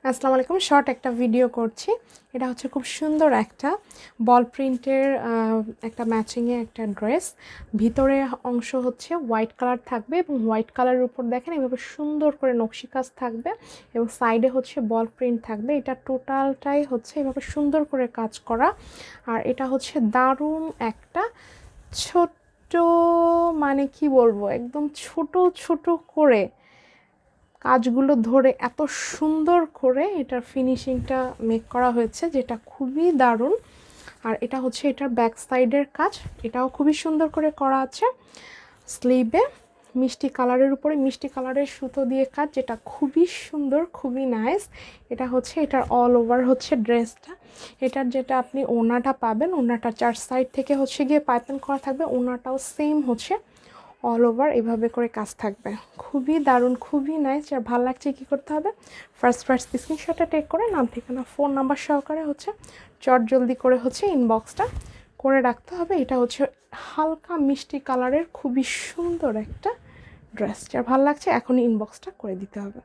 আসসালামু আলাইকুম। শর্ট একটা ভিডিও করছি। এটা হচ্ছে খুব সুন্দর একটা বল প্রিন্টের একটা ম্যাচিংয়ে একটা ড্রেস। ভিতরে অংশ হচ্ছে হোয়াইট কালার থাকবে এবং হোয়াইট কালারের উপর দেখেন এভাবে সুন্দর করে নকশি কাজ থাকবে এবং সাইডে হচ্ছে বল প্রিন্ট থাকবে। এটা টোটালটাই হচ্ছে এভাবে সুন্দর করে কাজ করা। আর এটা হচ্ছে দারুণ একটা ছোট্ট, মানে কি বলবো, একদম ছোট ছোট করে কাজগুলো ধরে এত সুন্দর করে এটার ফিনিশিংটা মেক করা হয়েছে, যেটা খুবই দারুণ। আর এটা হচ্ছে এটার ব্যাক সাইডের কাজ, এটাও খুবই সুন্দর করে করা আছে। স্লিভে মিষ্টি কালারের উপরে মিষ্টি কালারের সুতো দিয়ে কাজ, যেটা খুবই সুন্দর, খুবই নাইস। এটা হচ্ছে এটার অল ওভার হচ্ছে ড্রেসটা। এটার যেটা আপনি ওড়নাটা পাবেন, ওড়নাটা চার সাইড থেকে হচ্ছে গিয়ে পাইপিং করা থাকবে। ওড়নাটাও সেম হচ্ছে অল ওভার এভাবে করে কাজ থাকবে। খুবই দারুণ, খুবই নাইস। আর ভালো লাগছে কী করতে হবে, ফার্স্ট স্ক্রিনশটটা টেক করে নাম ঠিকানা ফোন নাম্বার সহকারে হচ্ছে জলদি করে হচ্ছে ইনবক্সটা করে রাখতে হবে। এটা হচ্ছে হালকা মিষ্টি কালারের খুবই সুন্দর একটা ড্রেস। যার ভালো লাগছে এখনই ইনবক্সটা করে দিতে হবে।